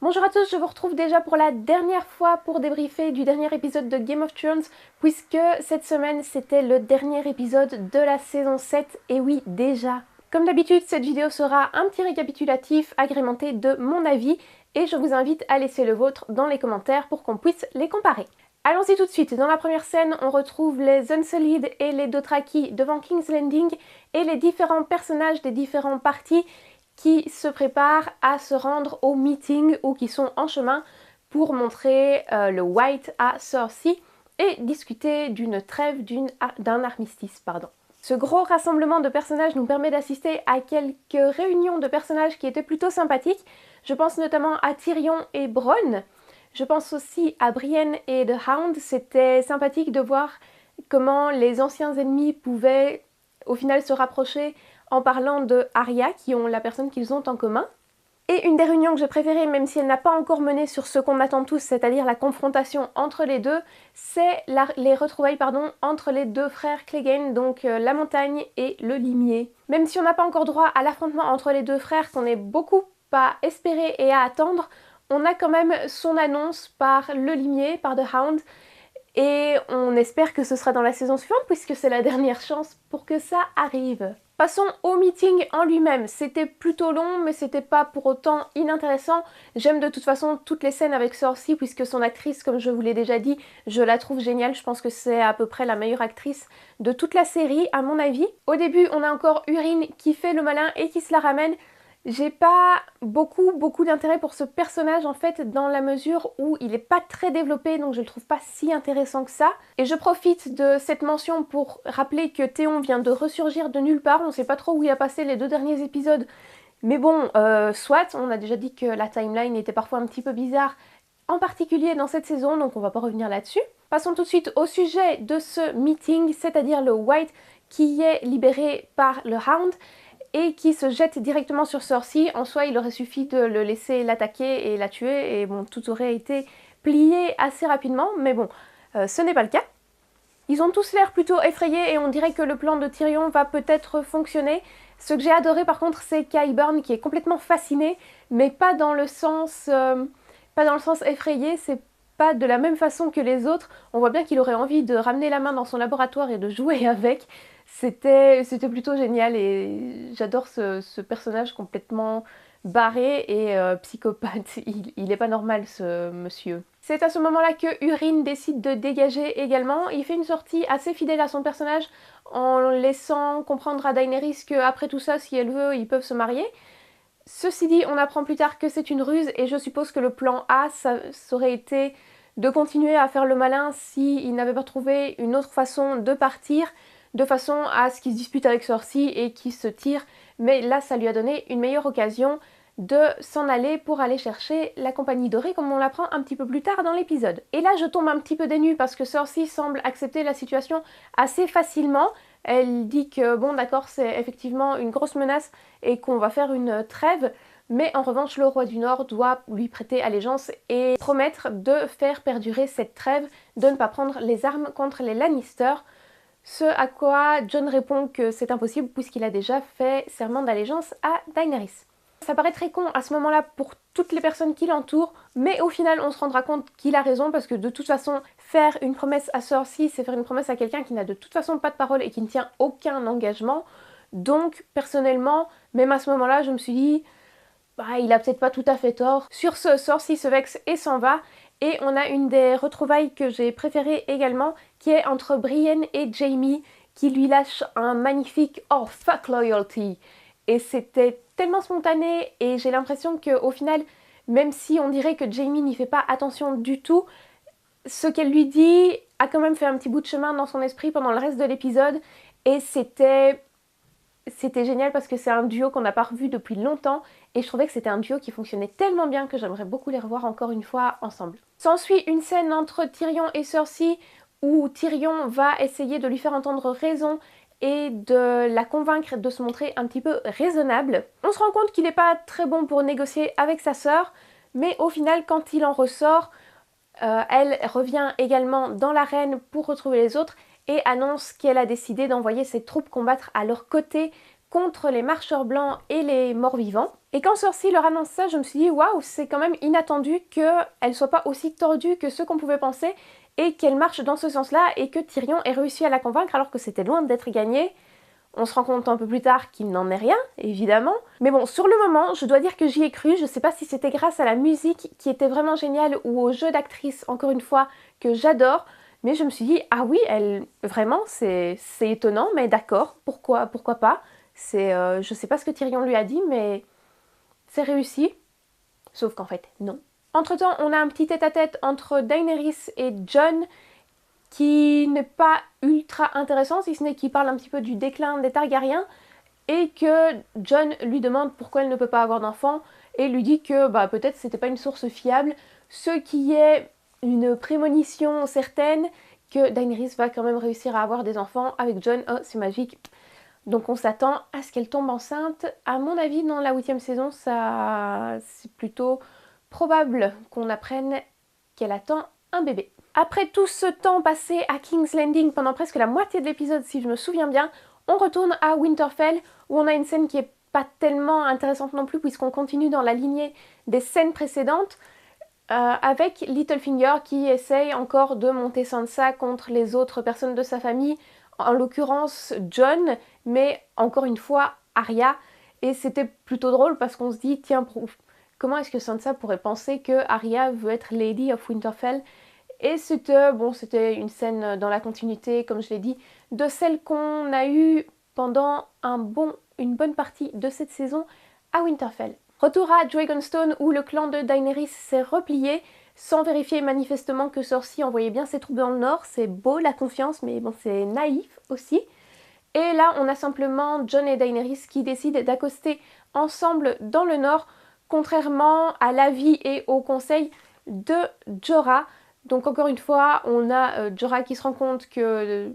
Bonjour à tous, je vous retrouve déjà pour la dernière fois pour débriefer du dernier épisode de Game of Thrones, puisque cette semaine c'était le dernier épisode de la saison 7, et oui déjà. Comme d'habitude, cette vidéo sera un petit récapitulatif agrémenté de mon avis, et je vous invite à laisser le vôtre dans les commentaires pour qu'on puisse les comparer. Allons-y tout de suite, dans la première scène, on retrouve les Unsullied et les Dothraki devant King's Landing, et les différents personnages des différents partis qui se préparent à se rendre au meeting ou qui sont en chemin pour montrer le White à Cersei et discuter d'une trêve, d'un armistice. Ce gros rassemblement de personnages nous permet d'assister à quelques réunions de personnages qui étaient plutôt sympathiques. Je pense notamment à Tyrion et Bronn. Je pense aussi à Brienne et The Hound. C'était sympathique de voir comment les anciens ennemis pouvaient au final se rapprocher en parlant de Arya, qui ont la personne qu'ils ont en commun. Et une des réunions que j'ai préférées, même si elle n'a pas encore mené sur ce qu'on attend tous, c'est-à-dire la confrontation entre les deux, c'est les retrouvailles entre les deux frères Clegane, donc la montagne et le limier. Même si on n'a pas encore droit à l'affrontement entre les deux frères, qu'on est beaucoup à espérer et à attendre, on a quand même son annonce par le limier, par The Hound, et on espère que ce sera dans la saison suivante puisque c'est la dernière chance pour que ça arrive. Passons au meeting en lui-même. C'était plutôt long mais c'était pas pour autant inintéressant. J'aime de toute façon toutes les scènes avec Cersei puisque son actrice, comme je vous l'ai déjà dit, je la trouve géniale. Je pense que c'est à peu près la meilleure actrice de toute la série à mon avis. Au début on a encore Urine qui fait le malin et qui se la ramène. J'ai pas beaucoup d'intérêt pour ce personnage en fait dans la mesure où il est pas très développé, donc je le trouve pas si intéressant que ça. Et je profite de cette mention pour rappeler que Théon vient de ressurgir de nulle part, on sait pas trop où il a passé les 2 derniers épisodes, mais bon, soit, on a déjà dit que la timeline était parfois un petit peu bizarre, en particulier dans cette saison, donc on va pas revenir là-dessus. Passons tout de suite au sujet de ce meeting, c'est-à-dire le White qui est libéré par le Hound et qui se jette directement sur Cersei. En soi, il aurait suffi de le laisser l'attaquer et la tuer, et bon, tout aurait été plié assez rapidement, mais bon, ce n'est pas le cas. Ils ont tous l'air plutôt effrayés et on dirait que le plan de Tyrion va peut-être fonctionner. Ce que j'ai adoré par contre, c'est Qyburn qui est complètement fasciné, mais pas dans le sens effrayé, c'est pas de la même façon que les autres. On voit bien qu'il aurait envie de ramener la main dans son laboratoire et de jouer avec. C'était plutôt génial et j'adore ce personnage complètement barré et psychopathe. Il est pas normal ce monsieur. C'est à ce moment-là que Urine décide de dégager également. Il fait une sortie assez fidèle à son personnage en laissant comprendre à Daenerys qu'après tout ça, si elle veut, ils peuvent se marier. Ceci dit, on apprend plus tard que c'est une ruse et je suppose que le plan A, ça aurait été de continuer à faire le malin s'il n'avait pas trouvé une autre façon de partir, de façon à ce qu'il se dispute avec Cersei et qu'il se tire. Mais là, ça lui a donné une meilleure occasion de s'en aller pour aller chercher la compagnie dorée comme on l'apprend un petit peu plus tard dans l'épisode. Et là, je tombe un petit peu des nues parce que Cersei semble accepter la situation assez facilement. Elle dit que bon d'accord, c'est effectivement une grosse menace et qu'on va faire une trêve, mais en revanche le roi du Nord doit lui prêter allégeance et promettre de faire perdurer cette trêve, de ne pas prendre les armes contre les Lannister. Ce à quoi Jon répond que c'est impossible puisqu'il a déjà fait serment d'allégeance à Daenerys. Ça paraît très con à ce moment-là pour toutes les personnes qui l'entourent, mais au final on se rendra compte qu'il a raison parce que de toute façon faire une promesse à Cersei, c'est faire une promesse à quelqu'un qui n'a de toute façon pas de parole et qui ne tient aucun engagement. Donc personnellement, même à ce moment-là, je me suis dit, bah, il a peut-être pas tout à fait tort. Sur ce, Cersei se vexe et s'en va. Et on a une des retrouvailles que j'ai préférées également, qui est entre Brienne et Jaime, qui lui lâche un magnifique « Oh, fuck loyalty !» Et c'était tellement spontané et j'ai l'impression qu'au final, même si on dirait que Jaime n'y fait pas attention du tout, ce qu'elle lui dit a quand même fait un petit bout de chemin dans son esprit pendant le reste de l'épisode et c'était génial parce que c'est un duo qu'on n'a pas revu depuis longtemps et je trouvais que c'était un duo qui fonctionnait tellement bien que j'aimerais beaucoup les revoir encore une fois ensemble. S'ensuit une scène entre Tyrion et Cersei où Tyrion va essayer de lui faire entendre raison et de la convaincre de se montrer un petit peu raisonnable. On se rend compte qu'il n'est pas très bon pour négocier avec sa sœur, mais au final quand il en ressort, elle revient également dans l'arène pour retrouver les autres et annonce qu'elle a décidé d'envoyer ses troupes combattre à leur côté contre les marcheurs blancs et les morts-vivants. Et quand Cersei leur annonce ça, je me suis dit waouh, c'est quand même inattendu qu'elle soit pas aussi tordue que ce qu'on pouvait penser et qu'elle marche dans ce sens-là et que Tyrion ait réussi à la convaincre alors que c'était loin d'être gagné. On se rend compte un peu plus tard qu'il n'en est rien, évidemment. Mais bon, sur le moment, je dois dire que j'y ai cru. Je sais pas si c'était grâce à la musique qui était vraiment géniale ou au jeu d'actrice, encore une fois, que j'adore. Mais je me suis dit, ah oui, elle, vraiment, c'est étonnant, mais d'accord, pourquoi pas. Je sais pas ce que Tyrion lui a dit, mais c'est réussi. Sauf qu'en fait, non. Entre-temps, on a un petit tête-à-tête entre Daenerys et Jon, qui n'est pas ultra intéressant, si ce n'est qu'il parle un petit peu du déclin des Targaryens, et que Jon lui demande pourquoi elle ne peut pas avoir d'enfant, et lui dit que peut-être c'était pas une source fiable, ce qui est une prémonition certaine que Daenerys va quand même réussir à avoir des enfants avec Jon. Oh, c'est magique. Donc on s'attend à ce qu'elle tombe enceinte. À mon avis, dans la 8e saison, c'est plutôt probable qu'on apprenne qu'elle attend un bébé. Après tout ce temps passé à King's Landing pendant presque la moitié de l'épisode, si je me souviens bien, on retourne à Winterfell où on a une scène qui est pas tellement intéressante non plus puisqu'on continue dans la lignée des scènes précédentes avec Littlefinger qui essaye encore de monter Sansa contre les autres personnes de sa famille, en l'occurrence Jon, mais encore une fois Arya, et c'était plutôt drôle parce qu'on se dit tiens, comment est-ce que Sansa pourrait penser que Arya veut être Lady of Winterfell? Et c'était une scène dans la continuité, comme je l'ai dit, de celle qu'on a eue pendant une bonne partie de cette saison à Winterfell. Retour à Dragonstone où le clan de Daenerys s'est replié, sans vérifier manifestement que Cersei envoyait bien ses troupes dans le nord. C'est beau la confiance, mais bon, c'est naïf aussi. Et là, on a simplement Jon et Daenerys qui décident d'accoster ensemble dans le nord, contrairement à l'avis et au conseil de Jorah. Donc encore une fois, on a Jorah qui se rend compte que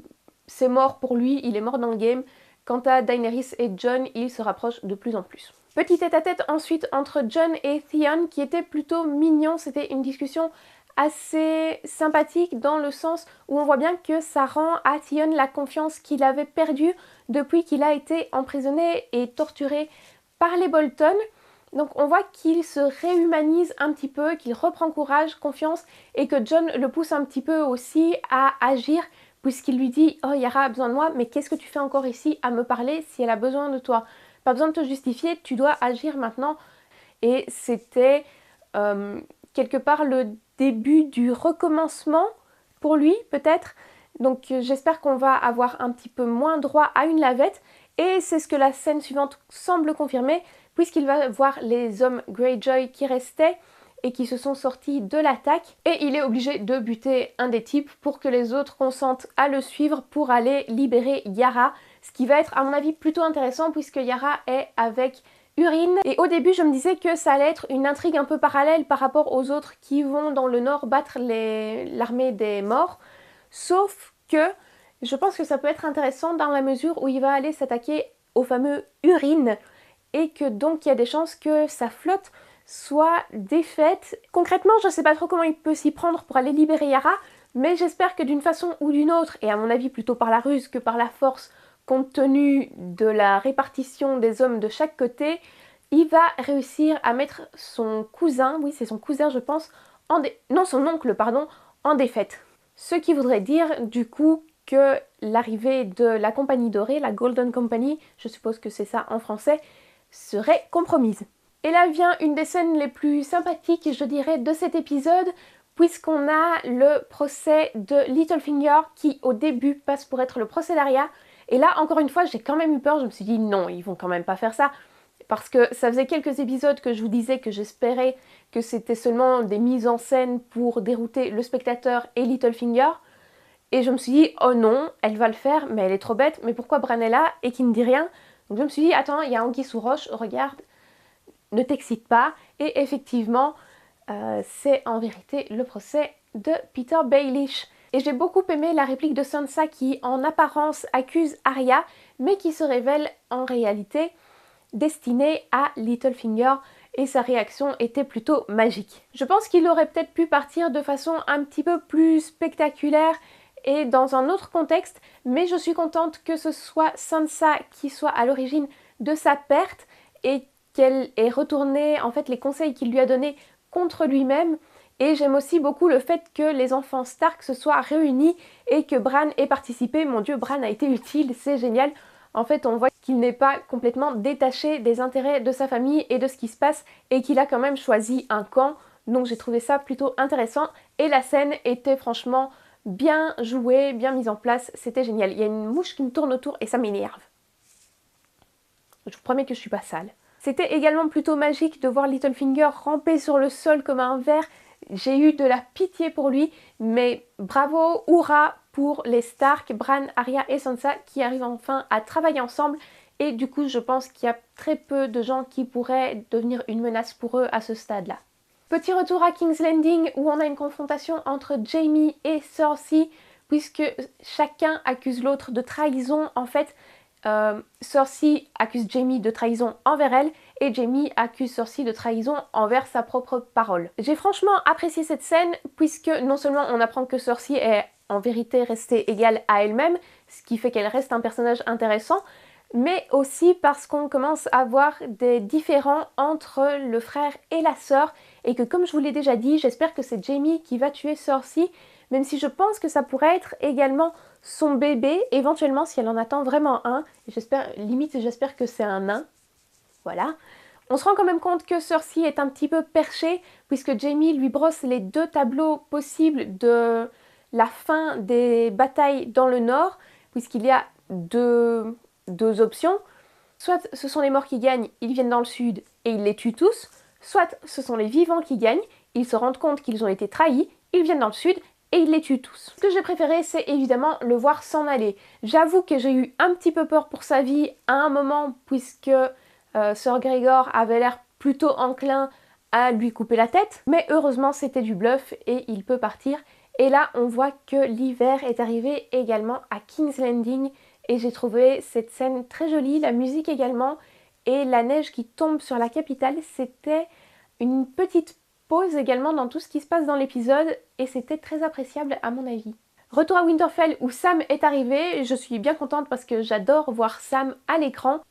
c'est mort pour lui, il est mort dans le game. Quant à Daenerys et Jon, ils se rapprochent de plus en plus. Petit tête-à-tête ensuite entre Jon et Theon qui était plutôt mignon, c'était une discussion assez sympathique dans le sens où on voit bien que ça rend à Theon la confiance qu'il avait perdue depuis qu'il a été emprisonné et torturé par les Bolton. Donc on voit qu'il se réhumanise un petit peu, qu'il reprend courage, confiance et que Jon le pousse un petit peu aussi à agir puisqu'il lui dit « Oh Yara a besoin de moi, mais qu'est-ce que tu fais encore ici à me parler si elle a besoin de toi ? Pas besoin de te justifier, tu dois agir maintenant. » Et c'était quelque part le début du recommencement pour lui peut-être. Donc j'espère qu'on va avoir un petit peu moins droit à une lavette et c'est ce que la scène suivante semble confirmer puisqu'il va voir les hommes Greyjoy qui restaient et qui se sont sortis de l'attaque et il est obligé de buter un des types pour que les autres consentent à le suivre pour aller libérer Yara, ce qui va être à mon avis plutôt intéressant puisque Yara est avec Urine. Et au début je me disais que ça allait être une intrigue un peu parallèle par rapport aux autres qui vont dans le nord battre l'armée des morts, sauf que je pense que ça peut être intéressant dans la mesure où il va aller s'attaquer au fameux Urine et que donc il y a des chances que sa flotte soit défaite. Concrètement, je ne sais pas trop comment il peut s'y prendre pour aller libérer Yara, mais j'espère que d'une façon ou d'une autre, et à mon avis plutôt par la ruse que par la force, compte tenu de la répartition des hommes de chaque côté, il va réussir à mettre son cousin, oui c'est son cousin je pense, son oncle pardon, en défaite. Ce qui voudrait dire du coup que l'arrivée de la Compagnie Dorée, la Golden Company, je suppose que c'est ça en français, serait compromise. Et là vient une des scènes les plus sympathiques, je dirais, de cet épisode, puisqu'on a le procès de Littlefinger qui au début passe pour être le procès d'Arya. Et là, encore une fois, j'ai quand même eu peur, je me suis dit non, ils vont quand même pas faire ça. Parce que ça faisait quelques épisodes que je vous disais que j'espérais que c'était seulement des mises en scène pour dérouter le spectateur et Littlefinger. Et je me suis dit, oh non, elle va le faire, mais elle est trop bête, mais pourquoi Bran est là et qui ne dit rien? Donc je me suis dit, attends, il y a anguille sous roche, regarde, ne t'excite pas. Et effectivement, c'est en vérité le procès de Peter Baelish. Et j'ai beaucoup aimé la réplique de Sansa qui, en apparence, accuse Arya, mais qui se révèle en réalité destinée à Littlefinger. Et sa réaction était plutôt magique. Je pense qu'il aurait peut-être pu partir de façon un petit peu plus spectaculaire et dans un autre contexte, mais je suis contente que ce soit Sansa qui soit à l'origine de sa perte et qu'elle ait retourné en fait les conseils qu'il lui a donnés contre lui-même. Et j'aime aussi beaucoup le fait que les enfants Stark se soient réunis et que Bran ait participé. Mon Dieu, Bran a été utile, c'est génial. En fait, on voit qu'il n'est pas complètement détaché des intérêts de sa famille et de ce qui se passe et qu'il a quand même choisi un camp. Donc j'ai trouvé ça plutôt intéressant et la scène était franchement bien jouée, bien mise en place, c'était génial. Il y a une mouche qui me tourne autour et ça m'énerve. Je vous promets que je suis pas sale. C'était également plutôt magique de voir Littlefinger ramper sur le sol comme un ver. J'ai eu de la pitié pour lui, mais bravo, hurrah pour les Stark, Bran, Arya et Sansa qui arrivent enfin à travailler ensemble. Et du coup, je pense qu'il y a très peu de gens qui pourraient devenir une menace pour eux à ce stade-là. Petit retour à King's Landing où on a une confrontation entre Jaime et Cersei, puisque chacun accuse l'autre de trahison. En fait, Cersei accuse Jaime de trahison envers elle et Jaime accuse Cersei de trahison envers sa propre parole. J'ai franchement apprécié cette scène puisque non seulement on apprend que Cersei est en vérité restée égale à elle-même, ce qui fait qu'elle reste un personnage intéressant, mais aussi parce qu'on commence à voir des différends entre le frère et la sœur et que comme je vous l'ai déjà dit, j'espère que c'est Jaime qui va tuer Cersei, même si je pense que ça pourrait être également son bébé, éventuellement si elle en attend vraiment un, j'espère que c'est un nain, voilà. On se rend quand même compte que Cersei est un petit peu perchée, puisque Jaime lui brosse les deux tableaux possibles de la fin des batailles dans le nord, puisqu'il y a deux options. Soit ce sont les morts qui gagnent, ils viennent dans le sud et ils les tuent tous, soit ce sont les vivants qui gagnent, ils se rendent compte qu'ils ont été trahis, ils viennent dans le sud et il les tue tous. Ce que j'ai préféré, c'est évidemment le voir s'en aller. J'avoue que j'ai eu un petit peu peur pour sa vie à un moment, puisque Sir Gregor avait l'air plutôt enclin à lui couper la tête, mais heureusement c'était du bluff et il peut partir. Et là, on voit que l'hiver est arrivé également à King's Landing et j'ai trouvé cette scène très jolie, la musique également, et la neige qui tombe sur la capitale, c'était une petite pause également dans tout ce qui se passe dans l'épisode et c'était très appréciable à mon avis. Retour à Winterfell où Sam est arrivé, je suis bien contente parce que j'adore voir Sam à l'écran.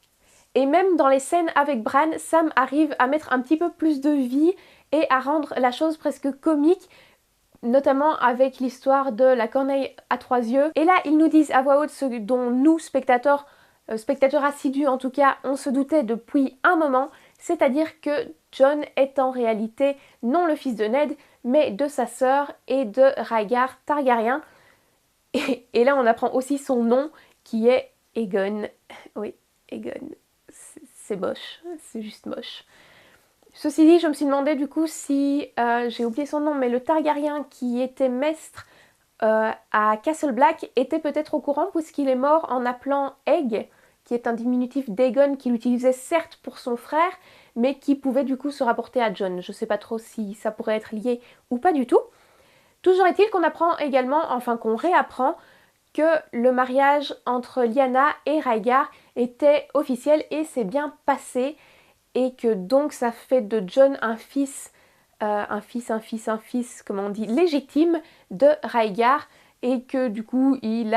Et même dans les scènes avec Bran, Sam arrive à mettre un petit peu plus de vie et à rendre la chose presque comique, notamment avec l'histoire de la corneille à trois yeux. Et là, ils nous disent à voix haute ce dont nous, spectateurs assidus en tout cas, on se doutait depuis un moment, c'est-à-dire que Jon est en réalité non le fils de Ned, mais de sa sœur et de Rhaegar Targaryen. Et là, on apprend aussi son nom qui est Aegon. Oui, Aegon. C'est moche, c'est juste moche. Ceci dit, je me suis demandé du coup si, j'ai oublié son nom, mais le Targaryen qui était maître à Castle Black était peut-être au courant puisqu'il est mort en appelant Egg, qui est un diminutif d'Aegon qu'il utilisait certes pour son frère, mais qui pouvait du coup se rapporter à Jon. Je sais pas trop si ça pourrait être lié ou pas du tout. Toujours est-il qu'on apprend également, enfin qu'on réapprend, que le mariage entre Lyanna et Rhaegar était officiel et s'est bien passé et que donc ça fait de Jon un fils, comment on dit, légitime de Rhaegar et que du coup il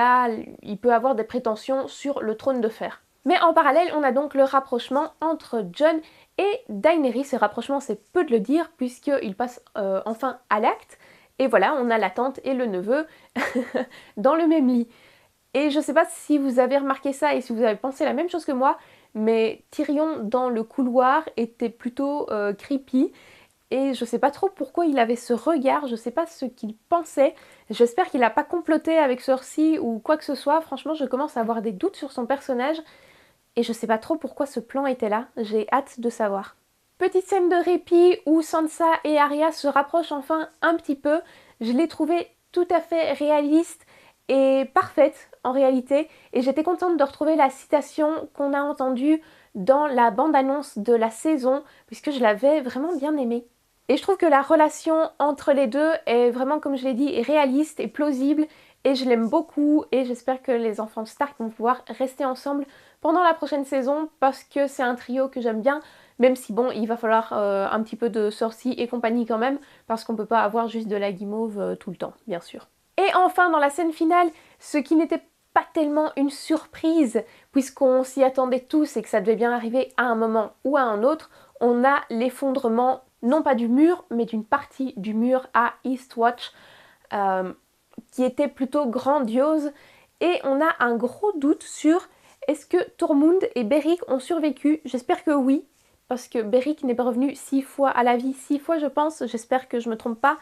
peut avoir des prétentions sur le trône de fer. Mais en parallèle, on a donc le rapprochement entre Jon et Daenerys. Ce rapprochement, c'est peu de le dire puisqu'il passe enfin à l'acte. Et voilà, on a la tante et le neveu dans le même lit. Et je sais pas si vous avez remarqué ça et si vous avez pensé la même chose que moi, mais Tyrion dans le couloir était plutôt creepy. Et je sais pas trop pourquoi il avait ce regard, je sais pas ce qu'il pensait. J'espère qu'il n'a pas comploté avec Cersei ou quoi que ce soit. Franchement, je commence à avoir des doutes sur son personnage. Et je sais pas trop pourquoi ce plan était là. J'ai hâte de savoir. Petite scène de répit où Sansa et Arya se rapprochent enfin un petit peu. Je l'ai trouvée tout à fait réaliste et parfaite en réalité. Et j'étais contente de retrouver la citation qu'on a entendue dans la bande-annonce de la saison, puisque je l'avais vraiment bien aimée. Et je trouve que la relation entre les deux est vraiment, comme je l'ai dit, réaliste et plausible. Et je l'aime beaucoup et j'espère que les enfants Stark vont pouvoir rester ensemble pendant la prochaine saison parce que c'est un trio que j'aime bien. Même si bon, il va falloir un petit peu de Cersei et compagnie quand même, parce qu'on peut pas avoir juste de la guimauve tout le temps, bien sûr. Et enfin, dans la scène finale, ce qui n'était pas tellement une surprise puisqu'on s'y attendait tous et que ça devait bien arriver à un moment ou à un autre. On a l'effondrement, non pas du mur, mais d'une partie du mur à Eastwatch qui était plutôt grandiose. Et on a un gros doute sur est-ce que Tormund et Beric ont survécu. J'espère que oui, parce que Beric n'est pas revenu 6 fois à la vie, 6 fois je pense, j'espère que je me trompe pas,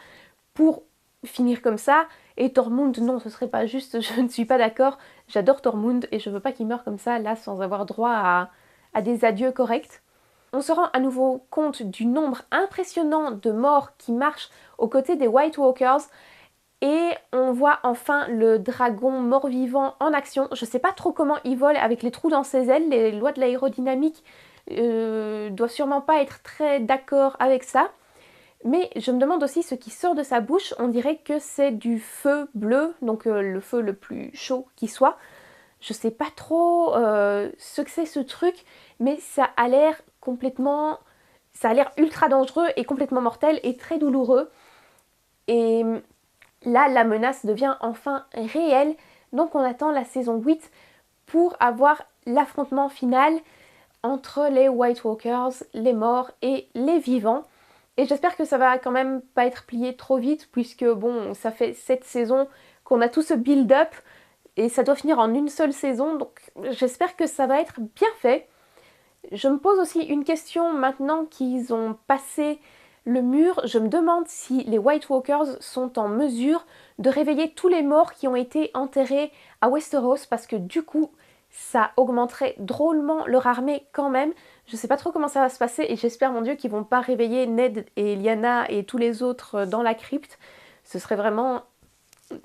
pour finir comme ça. Et Tormund, non, ce serait pas juste, je ne suis pas d'accord. J'adore Tormund et je veux pas qu'il meure comme ça, là, sans avoir droit à des adieux corrects. On se rend à nouveau compte du nombre impressionnant de morts qui marchent aux côtés des White Walkers. Et on voit enfin le dragon mort-vivant en action. Je sais pas trop comment il vole avec les trous dans ses ailes. Les lois de l'aérodynamique doivent sûrement pas être très d'accord avec ça. Mais je me demande aussi ce qui sort de sa bouche. On dirait que c'est du feu bleu, donc le feu le plus chaud qui soit. Je sais pas trop ce que c'est ce truc, mais ça a l'air complètement... Ça a l'air ultra dangereux et complètement mortel et très douloureux. Et là, la menace devient enfin réelle. Donc on attend la saison 8 pour avoir l'affrontement final entre les White Walkers, les morts et les vivants. Et j'espère que ça va quand même pas être plié trop vite puisque bon, ça fait 7 saisons qu'on a tout ce build-up et ça doit finir en une seule saison. Donc j'espère que ça va être bien fait. Je me pose aussi une question maintenant qu'ils ont passé le mur. Je me demande si les White Walkers sont en mesure de réveiller tous les morts qui ont été enterrés à Westeros parce que du coup, ça augmenterait drôlement leur armée quand même. Je sais pas trop comment ça va se passer et j'espère, mon Dieu, qu'ils vont pas réveiller Ned et Lyanna et tous les autres dans la crypte. Ce serait vraiment...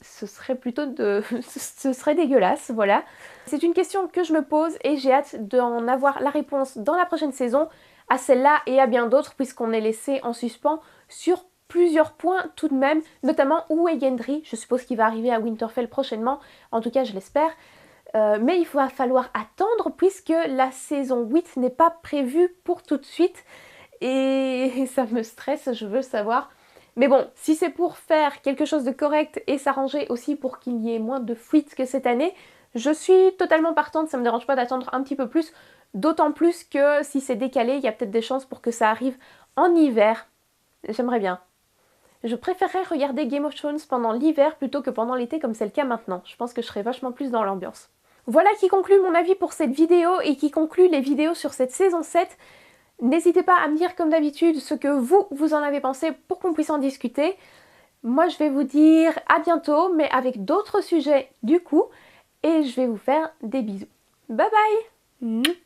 Ce serait plutôt de... ce serait dégueulasse, voilà. C'est une question que je me pose et j'ai hâte d'en avoir la réponse dans la prochaine saison à celle-là et à bien d'autres puisqu'on est laissé en suspens sur plusieurs points tout de même, notamment où est Gendry. Je suppose qu'il va arriver à Winterfell prochainement, en tout cas je l'espère. Mais il va falloir attendre puisque la saison 8 n'est pas prévue pour tout de suite et ça me stresse, je veux savoir. Mais bon, si c'est pour faire quelque chose de correct et s'arranger aussi pour qu'il y ait moins de fuites que cette année, je suis totalement partante, ça me dérange pas d'attendre un petit peu plus, d'autant plus que si c'est décalé, il y a peut-être des chances pour que ça arrive en hiver. J'aimerais bien. Je préférerais regarder Game of Thrones pendant l'hiver plutôt que pendant l'été comme c'est le cas maintenant. Je pense que je serais vachement plus dans l'ambiance. Voilà qui conclut mon avis pour cette vidéo et qui conclut les vidéos sur cette saison 7. N'hésitez pas à me dire comme d'habitude ce que vous en avez pensé pour qu'on puisse en discuter. Moi je vais vous dire à bientôt mais avec d'autres sujets du coup et je vais vous faire des bisous. Bye bye.